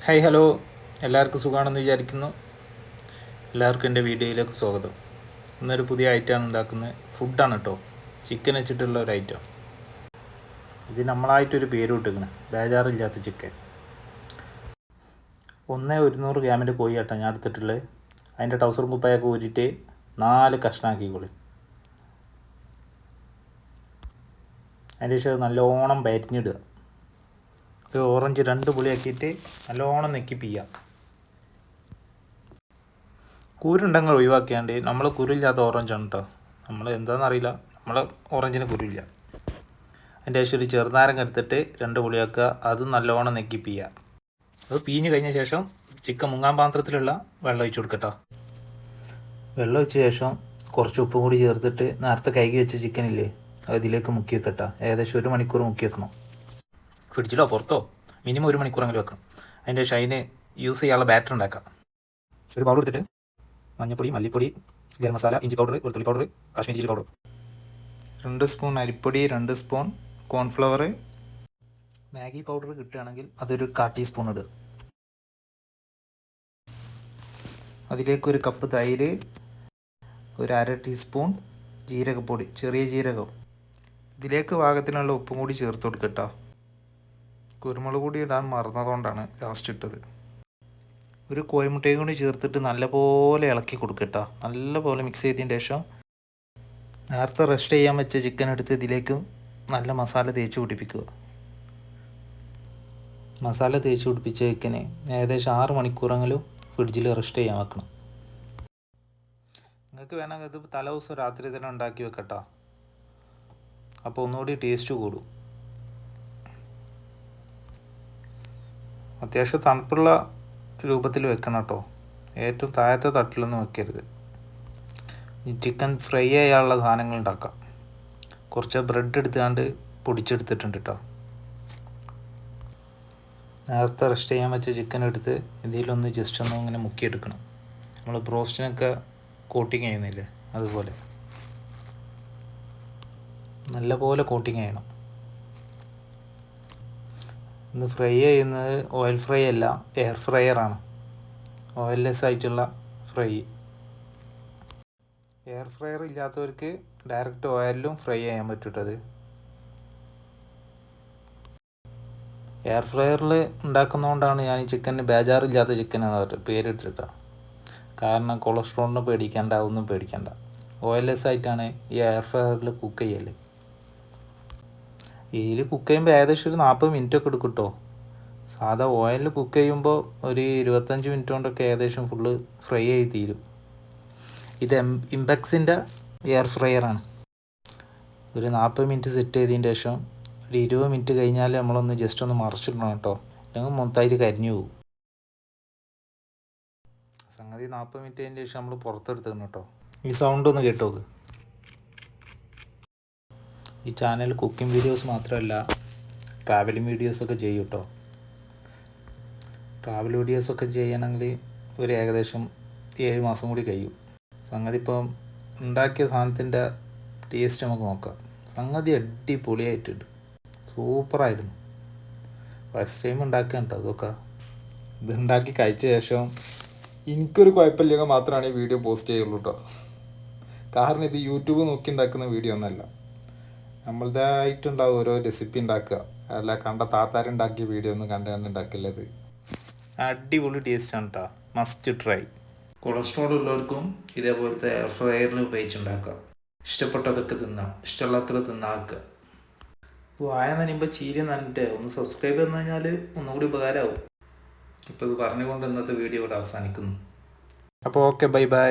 Hi hello, എല്ലാവർക്കും സുഖമാണെന്ന് വിചാരിക്കുന്നു. എല്ലാവർക്കും എൻ്റെ വീഡിയോയിലേക്ക് സ്വാഗതം. ഇന്നൊരു പുതിയ ഐറ്റമാണ് ഉണ്ടാക്കുന്നത്. ഫുഡാണ് കേട്ടോ, ചിക്കൻ വെച്ചിട്ടുള്ള ഒരു ഐറ്റം. ഇത് നമ്മളായിട്ടൊരു പേര് ഇട്ടിരിക്കണം, ബേജാറില്ലാത്ത ചിക്കൻ. 100 ഗ്രാമിൻ്റെ കോഴി ആട്ടോ ഞാൻ എടുത്തിട്ടുള്ളത്. അതിൻ്റെ ടൗസറും കുപ്പായൊക്കെ ഊരിയിട്ട് 4 കഷ്ണമാക്കിക്കോളി. അതിൻ്റെ ശേഷം നല്ലോണം വരിഞ്ഞിടുക. ഒരു ഓറഞ്ച് 2 പുളിയാക്കിയിട്ട് നല്ലോണം നെക്കിപ്പിക്കുക. കുരുണ്ടെങ്കിൽ ഒഴിവാക്കിയാണ്ട് നമ്മൾ കുരുമില്ലാത്ത ഓറഞ്ചാണ് കേട്ടോ. നമ്മൾ എന്താണെന്നറിയില്ല, നമ്മൾ ഓറഞ്ചിന് കുരുമില്ല. അതിൻ്റെ ശേഷം ഒരു ചെറുനാരങ്ങ എടുത്തിട്ട് 2 പുളിയാക്കുക, അതും നല്ലോണം നെക്കിപ്പിക്കുക. അത് പീഞ്ഞ് കഴിഞ്ഞ ശേഷം ചിക്കൻ മുങ്ങാൻ പാത്രത്തിലുള്ള വെള്ളം ഒഴിച്ച് കൊടുക്കട്ടോ. വെള്ളം ഒഴിച്ച ശേഷം കുറച്ച് ഉപ്പും കൂടി ചേർത്തിട്ട് നേരത്തെ കഴുകി വെച്ച ചിക്കനില്ലേ അതിലേക്ക് മുക്കി വെക്കട്ടോ. ഏകദേശം 1 മണിക്കൂർ മുക്കി വെക്കണം. ഫ്രിഡ്ജിലോ പുറത്തോ മിനിമം 1 മണിക്കൂറെങ്കിലും വെക്കണം. അതിൻ്റെ ശേഷം അതിന് യൂസ് ചെയ്യാനുള്ള ബാറ്റർ ഉണ്ടാക്കാം. ഒരു പൗഡർ എടുത്തിട്ട് മഞ്ഞൾപ്പൊടി, മല്ലിപ്പൊടി, ഗരം മസാല, ഇഞ്ചി പൗഡർ, വെളുത്തുള്ളി powder, Kashmiri chilli powder, 2 spoon അരിപ്പൊടി, 2 സ്പൂൺ കോൺഫ്ലവർ, മാഗി പൗഡർ കിട്ടുകയാണെങ്കിൽ അതൊരു 1/4 ടീസ്പൂൺ ഇടുക. അതിലേക്ക് 1 കപ്പ് തൈര്, ഒരു 1/2 ടീസ്പൂൺ ജീരകപ്പൊടി, ചെറിയ ജീരകം. ഇതിലേക്ക് പാകത്തിനുള്ള ഉപ്പും കൂടി ചേർത്ത് കൊടുക്കട്ടോ. കുരുമുളക് പൊടി ഇടാൻ മറന്നതുകൊണ്ടാണ് ലാസ്റ്റ് ഇട്ടത്. ഒരു കോഴിമുട്ടയും കൂടി ചേർത്തിട്ട് നല്ലപോലെ ഇളക്കി കൊടുക്കട്ടോ. നല്ലപോലെ മിക്സ് ചെയ്തതിന് ശേഷം നേരത്തെ റെസ്റ്റ് ചെയ്യാൻ വെച്ച ചിക്കൻ എടുത്ത് ഇതിലേക്ക് നല്ല മസാല തേച്ച് പിടിപ്പിക്കുക. മസാല തേച്ച് പിടിപ്പിച്ച ചിക്കന് ഏകദേശം 6 മണിക്കൂറെങ്കിലും ഫ്രിഡ്ജിൽ റെസ്റ്റ് ചെയ്യാൻ വെക്കണം. നിങ്ങൾക്ക് വേണമെങ്കിൽ ഇത് തലേദിവസം രാത്രി തന്നെ ഉണ്ടാക്കി വെക്കട്ടോ. അപ്പോൾ ഒന്നുകൂടി ടേസ്റ്റ് കൂടും. അത്യാവശ്യം തണുപ്പുള്ള രൂപത്തിൽ വെക്കണം കേട്ടോ. ഏറ്റവും താഴത്തെ തട്ടിലൊന്നും വെക്കരുത്. ഈ ചിക്കൻ ഫ്രൈ ചെയ്യാനുള്ള സാധനങ്ങൾ ഉണ്ടാക്കാം. കുറച്ച് ബ്രെഡ് എടുത്തുകൊണ്ട് പൊടിച്ചെടുത്തിട്ടുണ്ട് കേട്ടോ. നേരത്തെ റെസ്റ്റ് ചെയ്യാൻ വെച്ച ചിക്കൻ എടുത്ത് ഇതിലൊന്ന് ജസ്റ്റ് ഒന്ന് ഇങ്ങനെ മുക്കിയെടുക്കണം. നമ്മൾ ബ്രോസ്റ്റിനൊക്കെ കോട്ടിങ് ചെയ്യുന്നില്ലേ അതുപോലെ നല്ലപോലെ കോട്ടിങ് ചെയ്യണം. ഇന്ന് ഫ്രൈ ചെയ്യുന്നത് ഓയിൽ ഫ്രൈ അല്ല, എയർ ഫ്രയറാണ്. ഓയിൽലെസ് ആയിട്ടുള്ള ഫ്രൈ. എയർ ഫ്രയർ ഇല്ലാത്തവർക്ക് ഡയറക്റ്റ് ഓയിലും ഫ്രൈ ചെയ്യാൻ പറ്റൂട്ടത്. എയർ ഫ്രയറിൽ ഉണ്ടാക്കുന്നതുകൊണ്ടാണ് ഞാൻ ഈ ചിക്കന് ബേജാറില്ലാത്ത ചിക്കൻ എന്ന് പേരിട്ടിട്ടാണ്. കാരണം കൊളസ്ട്രോളിന് പേടിക്കേണ്ട, ഒന്നും പേടിക്കേണ്ട. ഓയിൽലെസ് ആയിട്ടാണ് ഈ എയർ ഫ്രയറിൽ കുക്ക് ചെയ്യൽ. ഇതിൽ കുക്ക് ചെയ്യുമ്പോൾ ഏകദേശം ഒരു 40 മിനിറ്റൊക്കെ എടുക്കും കേട്ടോ. സാധാ ഓയിലിൽ കുക്ക് ചെയ്യുമ്പോൾ ഒരു 25 മിനിറ്റ് കൊണ്ടൊക്കെ ഏകദേശം ഫുള്ള് ഫ്രൈ ആയി തീരും. ഇത് ഇംപെക്സിൻ്റെ എയർ ഫ്രയറാണ്. ഒരു 40 മിനിറ്റ് സെറ്റ് ചെയ്തതിന് ശേഷം ഒരു 20 മിനിറ്റ് കഴിഞ്ഞാൽ നമ്മളൊന്ന് ജസ്റ്റ് ഒന്ന് മറിച്ചിടണം കേട്ടോ. അല്ലെങ്കിൽ മൊത്തമായിട്ട് കരിഞ്ഞു പോകും. സംഗതി 40 മിനിറ്റ് കഴിഞ്ഞ ശേഷം നമ്മൾ പുറത്തെടുത്തിടണം കേട്ടോ. ഈ സൗണ്ട് ഒന്ന് കേട്ടോ. ഈ ചാനൽ കുക്കിംഗ് വീഡിയോസ് മാത്രമല്ല ട്രാവലിംഗ് വീഡിയോസൊക്കെ ചെയ്യും കേട്ടോ. ട്രാവൽ വീഡിയോസൊക്കെ ചെയ്യണമെങ്കിൽ ഒരു ഏകദേശം 7 മാസം കൂടി കഴിയും. സംഗതി ഇപ്പം ഉണ്ടാക്കിയ സാധനത്തിൻ്റെ ടേസ്റ്റ് നമുക്ക് നോക്കാം. സംഗതി അടിപൊളിയായിട്ടുണ്ട്, സൂപ്പറായിരുന്നു. ഫസ്റ്റ് ടൈം ഉണ്ടാക്കുക കേട്ടോ അതൊക്കെ. ഇത് ഉണ്ടാക്കി കഴിച്ച ശേഷം എനിക്കൊരു കുഴപ്പമില്ലെങ്കിൽ മാത്രമാണ് ഈ വീഡിയോ പോസ്റ്റ് ചെയ്യുള്ളൂ കേട്ടോ. കാരണം ഇത് യൂട്യൂബ് നോക്കി ഉണ്ടാക്കുന്ന വീഡിയോ ഒന്നല്ല. നമ്മളുടേതായിട്ടുണ്ടാവും ഓരോ റെസിപ്പി ഉണ്ടാക്കുക. അല്ല കണ്ട താത്താരുണ്ടാക്കിയ വീഡിയോ ഒന്നും കണ്ട് ഉണ്ടാക്കില്ലത്. അടിപൊളി ടേസ്റ്റാണ് കേട്ടോ, മസ്റ്റ് ട്രൈ. കൊളസ്ട്രോൾ ഉള്ളവർക്കും ഇതേപോലത്തെ എയർ ഫ്രയറിൽ ഉപയോഗിച്ചുണ്ടാക്കാം. ഇഷ്ടപ്പെട്ടതൊക്കെ തിന്നാം, ഇഷ്ടമുള്ളത്ര തിന്നാക്കുക. വായ നനയുമ്പോൾ ചീരി നന്നിട്ട് ഒന്ന് സബ്സ്ക്രൈബ് ചെയ്ത് കഴിഞ്ഞാൽ ഒന്നുകൂടി ഉപകാരമാവും. ഇപ്പോൾ ഇത് പറഞ്ഞുകൊണ്ട് ഇന്നത്തെ വീഡിയോ ഇവിടെ അവസാനിക്കുന്നു. അപ്പോൾ ഓക്കെ, ബൈ ബൈ.